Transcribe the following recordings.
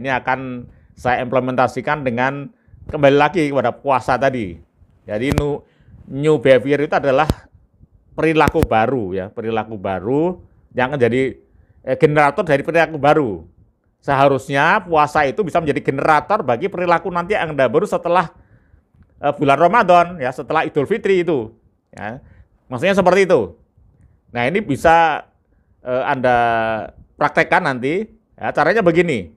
ini akan saya implementasikan dengan kembali lagi kepada puasa tadi. Jadi new behavior itu adalah perilaku baru ya, perilaku baru yang menjadi generator dari perilaku baru. Seharusnya puasa itu bisa menjadi generator bagi perilaku nanti yang Anda baru setelah bulan Ramadan ya, setelah Idul Fitri itu. Ya. Maksudnya seperti itu. Nah, ini bisa Anda praktekkan nanti. Ya, caranya begini.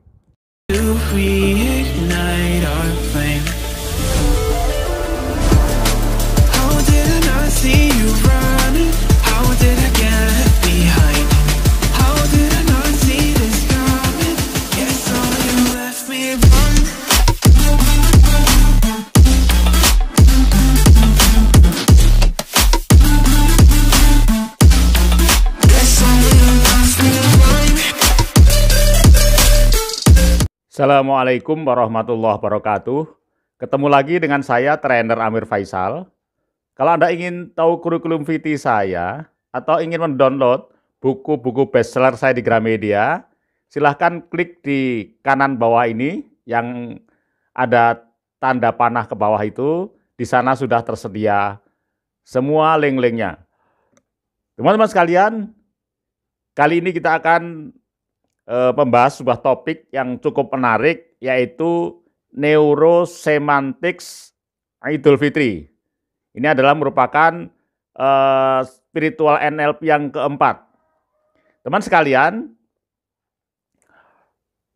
Assalamualaikum warahmatullahi wabarakatuh. Ketemu lagi dengan saya, Trainer Amir Faisal. Kalau Anda ingin tahu kurikulum VT saya atau ingin mendownload buku-buku bestseller saya di Gramedia, silahkan klik di kanan bawah ini yang ada tanda panah ke bawah itu. Di sana sudah tersedia semua link-linknya. Teman-teman sekalian, kali ini kita akan membahas sebuah topik yang cukup menarik, yaitu Neurosemantics Idul Fitri. Ini adalah merupakan spiritual NLP yang keempat. Teman sekalian,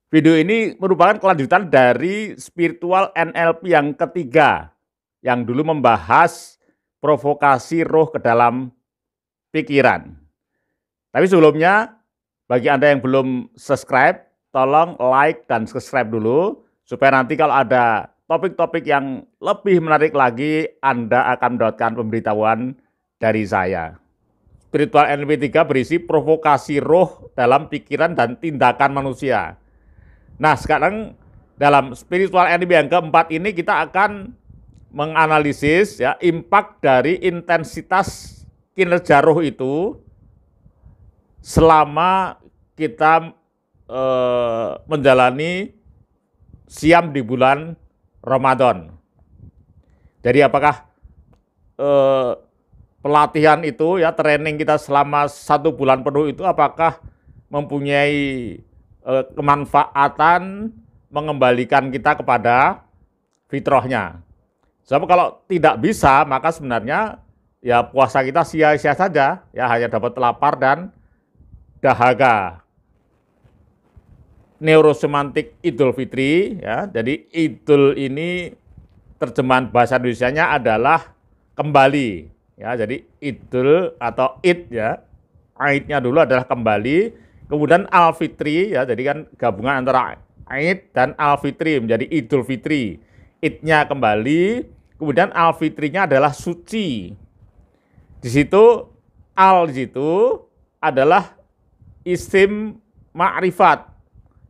video ini merupakan kelanjutan dari spiritual NLP yang ketiga, yang dulu membahas provokasi roh ke dalam pikiran. Tapi sebelumnya, bagi Anda yang belum subscribe, tolong like dan subscribe dulu, supaya nanti kalau ada topik-topik yang lebih menarik lagi, Anda akan mendapatkan pemberitahuan dari saya. Spiritual NLP 3 berisi provokasi roh dalam pikiran dan tindakan manusia. Nah, sekarang dalam spiritual NLP yang keempat ini kita akan menganalisis ya impact dari intensitas kinerja roh itu selama kita menjalani siam di bulan Ramadan. Jadi apakah pelatihan itu ya, training kita selama 1 bulan penuh itu apakah mempunyai kemanfaatan mengembalikan kita kepada fitrahnya. Sebab kalau tidak bisa, maka sebenarnya ya puasa kita sia-sia saja, ya hanya dapat lapar dan dahaga. Neurosemantik Idul Fitri ya. Jadi Idul ini terjemahan bahasa Indonesianya adalah kembali ya. Jadi Idul atau Id ya. Aidnya dulu adalah kembali, kemudian Al Fitri ya. Jadi kan gabungan antara Aid dan Al Fitri menjadi Idul Fitri. Idnya kembali, kemudian Al Fitrinya adalah suci. Di situ Al di situ adalah isim ma'rifat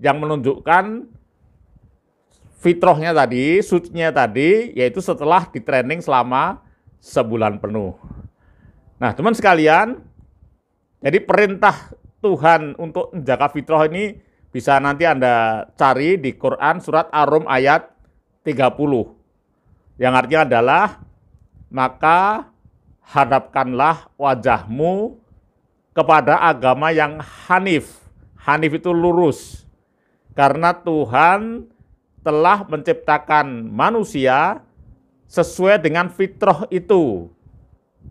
yang menunjukkan fitrahnya tadi, sucinya tadi, yaitu setelah di training selama sebulan penuh. Nah, teman sekalian, jadi perintah Tuhan untuk menjaga fitrah ini bisa nanti Anda cari di Quran surat Ar-Rum ayat 30. Yang artinya adalah, maka hadapkanlah wajahmu kepada agama yang hanif. Hanif itu lurus. Karena Tuhan telah menciptakan manusia sesuai dengan fitrah itu.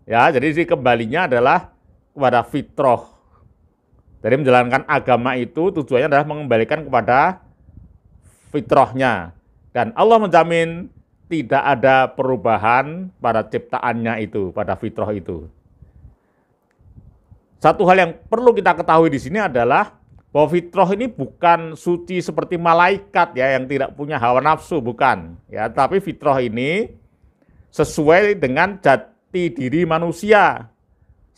Ya, jadi kembalinya adalah kepada fitrah. Jadi menjalankan agama itu tujuannya adalah mengembalikan kepada fitrahnya. Dan Allah menjamin tidak ada perubahan pada ciptaannya itu, pada fitrah itu. Satu hal yang perlu kita ketahui di sini adalah bahwa fitrah ini bukan suci seperti malaikat ya yang tidak punya hawa nafsu, bukan ya, tapi fitrah ini sesuai dengan jati diri manusia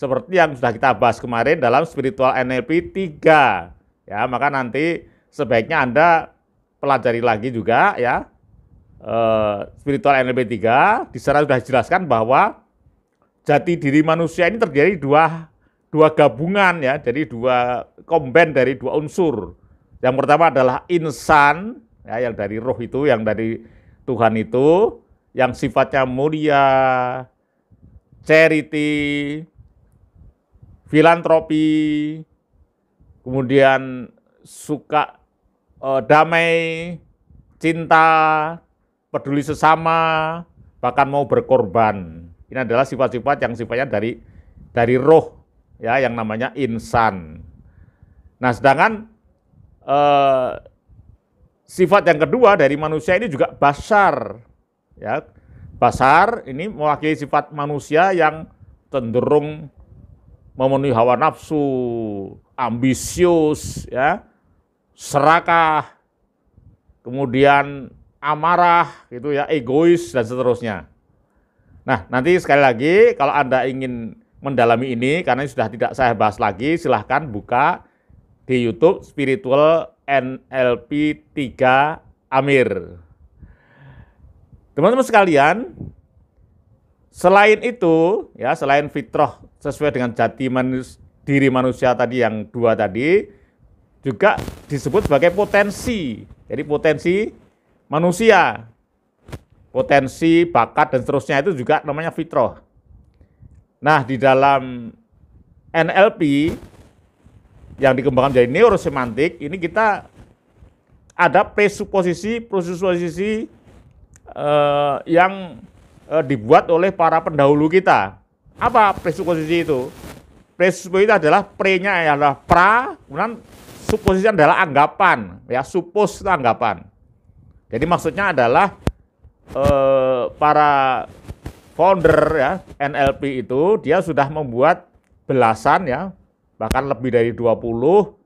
seperti yang sudah kita bahas kemarin dalam spiritual NLP 3 ya. Maka nanti sebaiknya Anda pelajari lagi juga ya spiritual NLP 3. Di sana sudah dijelaskan bahwa jati diri manusia ini terdiri dua gabungan ya, jadi dua combine dari dua unsur. Yang pertama adalah insan ya, yang dari roh itu, yang dari Tuhan itu, yang sifatnya mulia, charity, filantropi, kemudian suka damai, cinta, peduli sesama, bahkan mau berkorban. Ini adalah sifat-sifat yang sifatnya dari roh, ya, yang namanya insan. Nah, sedangkan sifat yang kedua dari manusia ini juga basar, ya. Basar ini mewakili sifat manusia yang cenderung memenuhi hawa nafsu, ambisius, ya, serakah, kemudian amarah, gitu ya, egois dan seterusnya. Nah, nanti sekali lagi kalau Anda ingin mendalami ini, karena sudah tidak saya bahas lagi, silahkan buka di YouTube Spiritual NLP 3 Amir. Teman-teman sekalian, selain itu, ya, selain fitrah sesuai dengan jati diri manusia tadi yang dua tadi, juga disebut sebagai potensi. Jadi potensi manusia, potensi, bakat, dan seterusnya itu juga namanya fitrah. Nah, di dalam NLP yang dikembangkan menjadi neurosemantik, ini kita ada presuposisi yang dibuat oleh para pendahulu kita. Apa presuposisi itu? Presuposisi itu adalah pre-nya adalah pra, kemudian suposisi adalah anggapan, ya, suppose itu anggapan. Jadi maksudnya adalah para founder, ya, NLP itu dia sudah membuat belasan, ya, bahkan lebih dari 20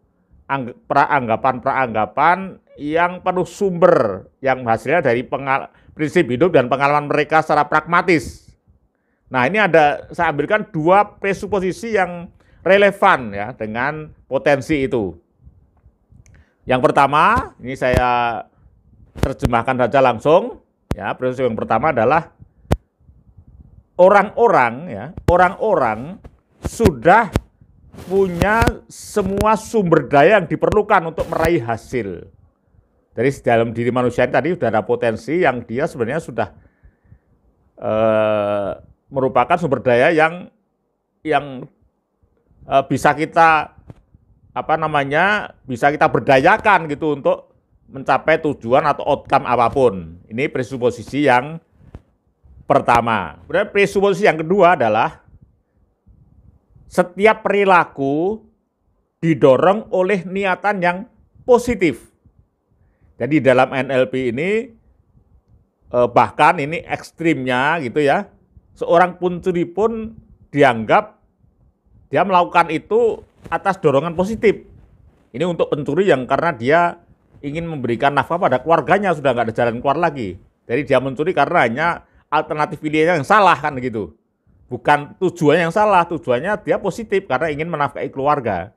pra-anggapan yang penuh sumber, yang hasilnya dari prinsip hidup dan pengalaman mereka secara pragmatis. Nah, ini saya ambilkan dua presuposisi yang relevan, ya, dengan potensi itu. Yang pertama, ini saya terjemahkan saja langsung, ya. Presuposisi yang pertama adalah orang-orang sudah punya semua sumber daya yang diperlukan untuk meraih hasil. Dari dalam diri manusia ini tadi sudah ada potensi yang dia sebenarnya sudah merupakan sumber daya yang bisa kita bisa kita berdayakan gitu untuk mencapai tujuan atau outcome apapun. Ini presuposisi yang pertama. Kemudian presuposisi yang kedua adalah setiap perilaku didorong oleh niatan yang positif. Jadi dalam NLP ini bahkan ini ekstrimnya gitu ya, seorang pencuri pun dianggap dia melakukan itu atas dorongan positif. Ini untuk pencuri yang karena dia ingin memberikan nafkah pada keluarganya, sudah nggak ada jalan keluar lagi. Jadi dia mencuri karena hanya alternatif pilihannya yang salah kan gitu. Bukan tujuannya yang salah, tujuannya dia positif karena ingin menafkahi keluarga.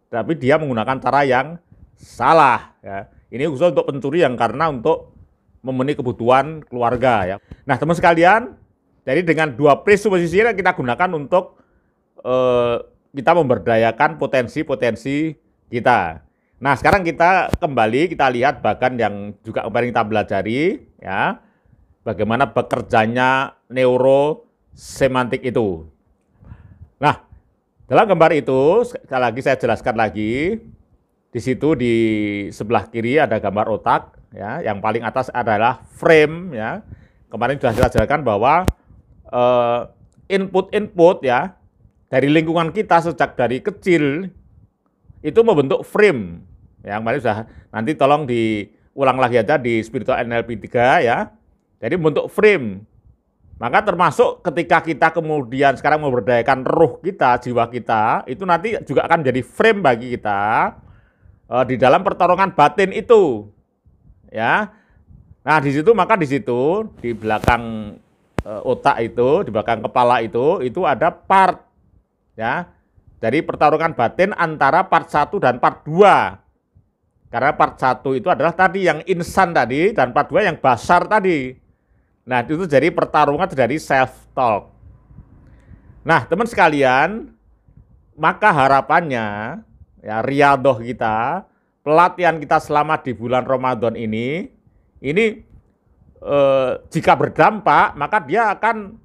Tapi dia menggunakan cara yang salah, ya. Ini khusus untuk pencuri yang karena untuk memenuhi kebutuhan keluarga, ya. Nah, teman sekalian, jadi dengan dua presuposisi ini kita gunakan untuk kita memberdayakan potensi-potensi kita. Nah, sekarang kita lihat bagian yang juga kemarin kita pelajari, ya. Bagaimana bekerjanya neurosemantik itu. Nah, dalam gambar itu sekali lagi saya jelaskan lagi. Di situ di sebelah kiri ada gambar otak, ya. Yang paling atas adalah frame, ya. Kemarin sudah saya jelaskan bahwa input-input, ya, dari lingkungan kita sejak dari kecil itu membentuk frame. Yang kemarin sudah, nanti tolong diulang lagi aja di Spiritual NLP 3, ya. Jadi membentuk frame. Maka termasuk ketika kita kemudian sekarang memberdayakan roh kita, jiwa kita, itu nanti juga akan menjadi frame bagi kita di dalam pertarungan batin itu, ya. Nah, di situ di belakang otak itu, di belakang kepala itu ada part, ya. Jadi pertarungan batin antara part 1 dan part 2. Karena part 1 itu adalah tadi yang insan tadi, dan part 2 yang basar tadi. Nah, itu jadi pertarungan dari self-talk. Nah, teman sekalian, maka harapannya, ya, riadoh kita, pelatihan kita selama di bulan Ramadan ini jika berdampak, maka dia akan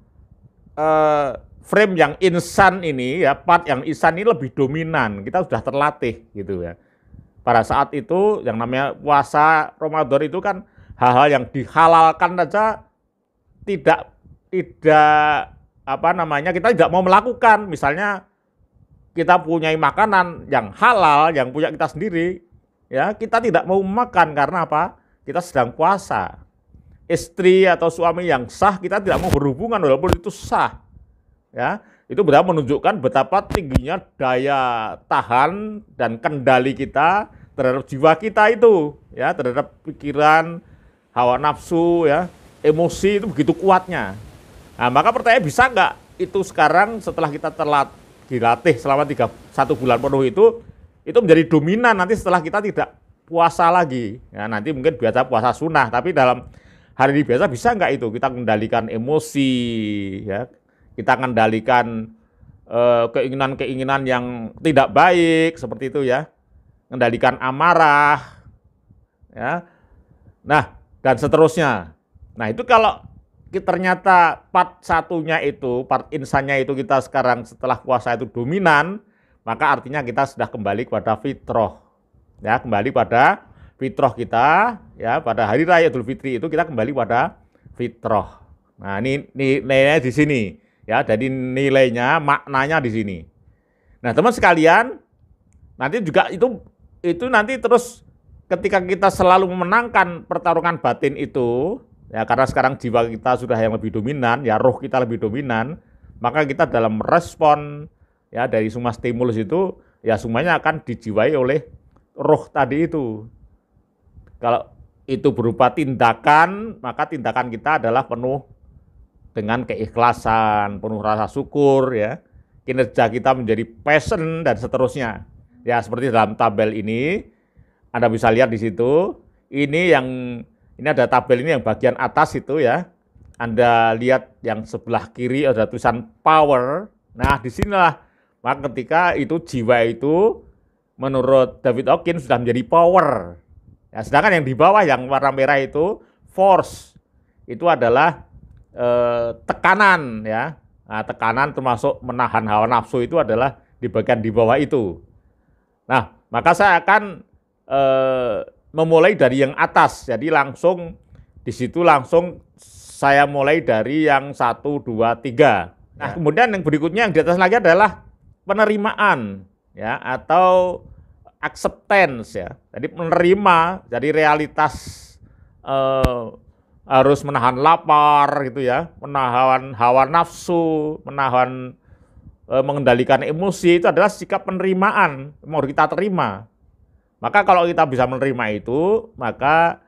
frame yang insan ini ya, part yang insan ini lebih dominan. Kita sudah terlatih gitu ya. Pada saat itu yang namanya puasa Ramadan itu kan hal-hal yang dihalalkan saja tidak kita tidak mau melakukan. Misalnya kita punya makanan yang halal yang punya kita sendiri, ya kita tidak mau makan karena apa? Kita sedang puasa. Istri atau suami yang sah kita tidak mau berhubungan walaupun itu sah. Ya, itu benar menunjukkan betapa tingginya daya tahan dan kendali kita terhadap jiwa kita itu, ya, terhadap pikiran, hawa nafsu, ya, emosi itu begitu kuatnya. Nah, maka pertanyaan bisa nggak itu sekarang setelah kita dilatih selama 1 bulan penuh itu menjadi dominan nanti setelah kita tidak puasa lagi. Ya, nanti mungkin biasa puasa sunnah, tapi dalam hari ini biasa bisa nggak itu kita kendalikan emosi, ya, kita kendalikan keinginan-keinginan yang tidak baik seperti itu ya, kendalikan amarah, ya. Nah dan seterusnya. Nah itu kalau ternyata part satunya itu, part insannya itu kita sekarang setelah puasa itu dominan, maka artinya kita sudah kembali kepada fitrah, ya, kembali pada fitrah kita, ya, pada hari raya Idul Fitri itu kita kembali pada fitrah. Nah ini nilainya di sini. Ya, jadi nilainya, maknanya di sini. Nah, teman sekalian, nanti juga itu nanti terus ketika kita selalu memenangkan pertarungan batin itu, ya karena sekarang jiwa kita sudah yang lebih dominan, ya roh kita lebih dominan, maka kita dalam respon ya dari semua stimulus itu, ya semuanya akan dijiwai oleh roh tadi itu. Kalau itu berupa tindakan, maka tindakan kita adalah penuh dengan keikhlasan, penuh rasa syukur, ya, kinerja kita menjadi passion dan seterusnya. Ya seperti dalam tabel ini, Anda bisa lihat di situ. Ini ada tabel ini yang bagian atas itu ya. Anda lihat yang sebelah kiri ada tulisan power. Nah disinilah, maka ketika itu jiwa itu menurut David Hawkins sudah menjadi power. Ya, sedangkan yang di bawah yang warna merah itu force, itu adalah tekanan ya. Nah, tekanan termasuk menahan hawa nafsu itu adalah di bagian di bawah itu. Nah, maka saya akan memulai dari yang atas. Jadi langsung di situ langsung saya mulai dari yang 1, 2, 3. Nah, kemudian yang berikutnya yang di atas lagi adalah penerimaan ya atau acceptance ya. Jadi menerima dari realitas harus menahan lapar gitu ya, menahan hawa nafsu, mengendalikan emosi itu adalah sikap penerimaan, mau kita terima. Maka kalau kita bisa menerima itu, maka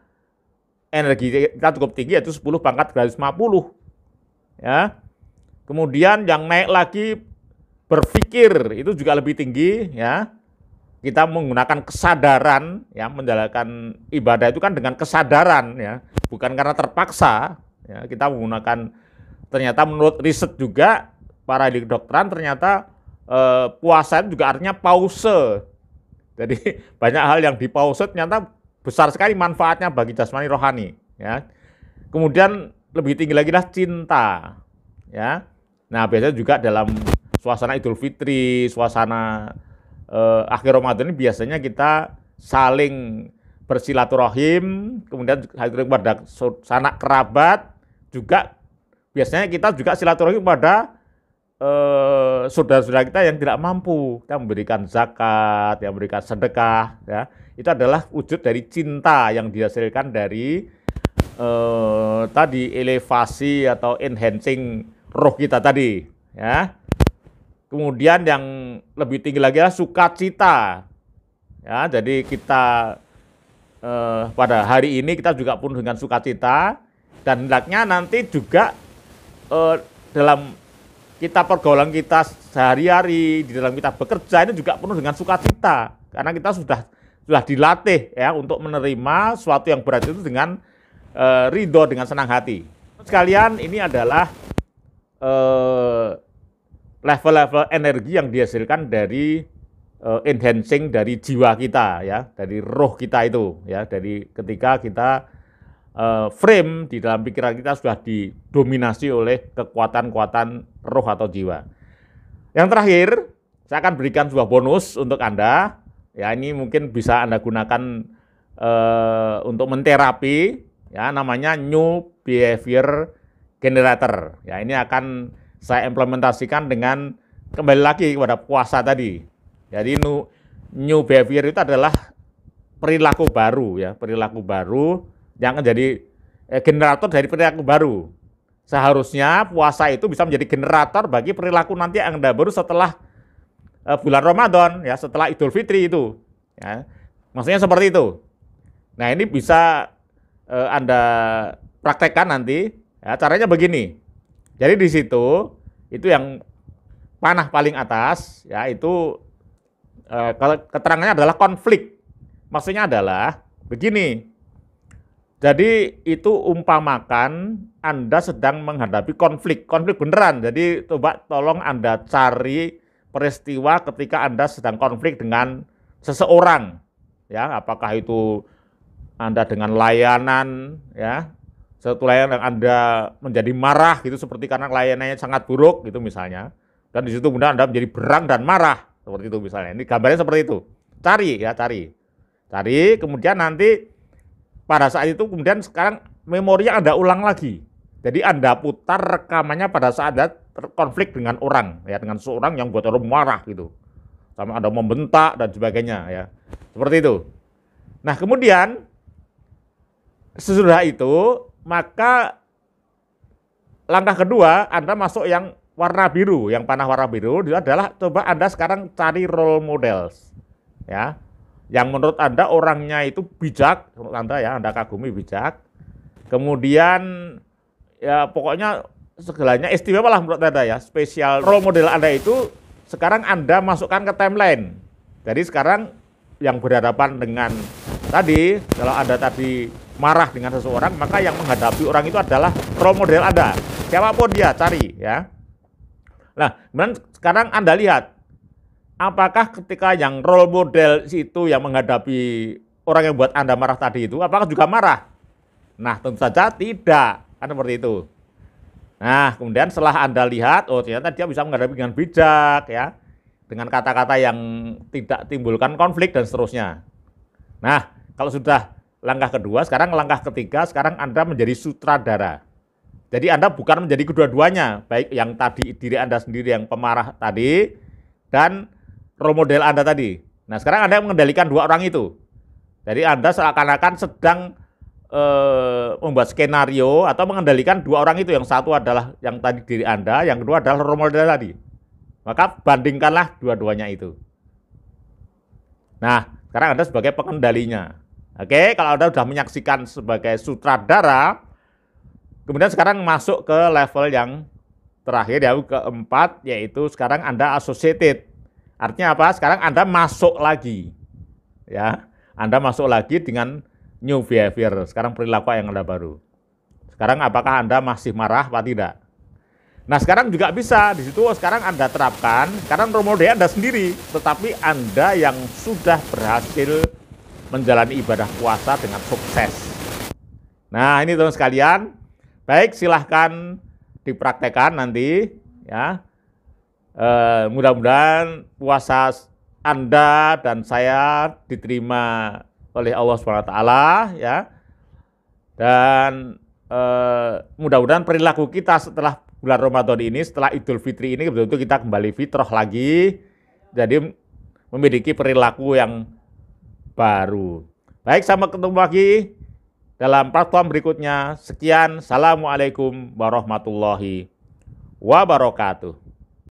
energi kita cukup tinggi yaitu 10 pangkat garis 50. Ya. Kemudian yang naik lagi berpikir itu juga lebih tinggi ya. Kita menggunakan kesadaran ya, menjalankan ibadah itu kan dengan kesadaran ya, bukan karena terpaksa ya. Kita menggunakan, ternyata menurut riset juga para ahli kedokteran ternyata puasa itu juga artinya pause. Jadi banyak hal yang dipause ternyata besar sekali manfaatnya bagi jasmani rohani ya. Kemudian lebih tinggi lagi lah cinta ya. Nah biasanya juga dalam suasana Idul Fitri, suasana akhir Ramadan ini biasanya kita saling bersilaturahim, kemudian kepada sanak kerabat, juga biasanya kita juga silaturahim kepada saudara-saudara kita yang tidak mampu. Kita memberikan zakat, yang memberikan sedekah, ya. Itu adalah wujud dari cinta yang dihasilkan dari tadi elevasi atau enhancing roh kita tadi, ya. Kemudian yang lebih tinggi lagi adalah sukacita. Ya, jadi kita pada hari ini kita juga penuh dengan sukacita, dan hendaknya nanti juga dalam kita pergaulan kita sehari-hari, di dalam kita bekerja ini juga penuh dengan sukacita, karena kita sudah dilatih ya untuk menerima sesuatu yang berat itu dengan ridho, dengan senang hati. Sekalian, ini adalah level-level energi yang dihasilkan dari enhancing dari jiwa kita ya, dari roh kita itu ya, dari ketika kita frame di dalam pikiran kita sudah didominasi oleh kekuatan-kekuatan roh atau jiwa. Yang terakhir, saya akan berikan sebuah bonus untuk Anda. Ya, ini mungkin bisa Anda gunakan untuk menterapi, ya, namanya New Behavior Generator. Ya, ini akan saya implementasikan dengan kembali lagi kepada puasa tadi. Jadi New Behavior itu adalah perilaku baru, ya, perilaku baru yang menjadi generator dari perilaku baru. Seharusnya puasa itu bisa menjadi generator bagi perilaku nanti yang Anda baru setelah bulan Ramadan, ya, setelah Idul Fitri itu. Ya. Maksudnya seperti itu. Nah, ini bisa Anda praktekkan nanti. Ya, caranya begini. Jadi di situ itu yang panah paling atas, ya, itu keterangannya adalah konflik. Maksudnya adalah begini. Jadi itu umpamakan Anda sedang menghadapi konflik beneran. Jadi coba tolong Anda cari peristiwa ketika Anda sedang konflik dengan seseorang. Ya, apakah itu Anda dengan layanan, ya, satu layanan yang Anda menjadi marah gitu seperti karena layanannya sangat buruk gitu misalnya. Dan di situ kemudian Anda menjadi berang dan marah seperti itu misalnya. Ini gambarnya seperti itu. Cari ya, cari. Cari, kemudian nanti pada saat itu kemudian sekarang memorinya Anda ulang lagi. Jadi Anda putar rekamannya pada saat Anda konflik dengan orang, ya, dengan seorang yang buat orang marah gitu. Sama Anda membentak dan sebagainya, ya. Seperti itu. Nah, kemudian sesudah itu maka langkah kedua Anda masuk yang warna biru, yang panah warna biru itu adalah coba Anda sekarang cari role models, ya. Yang menurut Anda orangnya itu bijak, menurut Anda ya, Anda kagumi bijak. Kemudian ya pokoknya segalanya istimewa lah menurut Anda ya, spesial. Role model Anda itu sekarang Anda masukkan ke timeline. Jadi sekarang yang berhadapan dengan tadi, kalau Anda tadi marah dengan seseorang, maka yang menghadapi orang itu adalah role model Anda. Siapapun dia, cari ya. Nah, kemudian sekarang Anda lihat, apakah ketika yang role model itu yang menghadapi orang yang buat Anda marah tadi itu, apakah juga marah? Nah, tentu saja tidak, kan seperti itu. Nah, kemudian setelah Anda lihat, oh ternyata dia bisa menghadapi dengan bijak, ya, dengan kata-kata yang tidak timbulkan konflik dan seterusnya. Nah, kalau sudah langkah kedua, sekarang langkah ketiga, sekarang Anda menjadi sutradara. Jadi Anda bukan menjadi kedua-duanya, baik yang tadi diri Anda sendiri yang pemarah tadi, dan role model Anda tadi. Nah, sekarang Anda mengendalikan dua orang itu. Jadi Anda seakan-akan sedang membuat skenario atau mengendalikan dua orang itu. Yang satu adalah yang tadi diri Anda, yang kedua adalah role model tadi. Maka bandingkanlah dua-duanya itu. Nah, sekarang Anda sebagai pengendalinya. Oke, kalau Anda sudah menyaksikan sebagai sutradara, kemudian sekarang masuk ke level yang terakhir, yang keempat, yaitu sekarang Anda associated. Artinya apa? Sekarang Anda masuk lagi. Ya, Anda masuk lagi dengan new behavior. Sekarang perilaku yang Anda baru. Sekarang apakah Anda masih marah atau tidak? Nah, sekarang juga bisa di situ sekarang Anda terapkan, sekarang role model Anda sendiri, tetapi Anda yang sudah berhasil menjalani ibadah puasa dengan sukses. Nah, ini teman sekalian, baik silahkan dipraktekkan nanti, ya. Mudah-mudahan puasa Anda dan saya diterima oleh Allah SWT, ya. Dan mudah-mudahan perilaku kita setelah bulan Ramadan ini, setelah Idul Fitri ini, betul-betul kita kembali fitrah lagi, jadi memiliki perilaku yang baru. Baik, sampai ketemu lagi dalam platform berikutnya. Sekian, Assalamualaikum warahmatullahi wabarakatuh.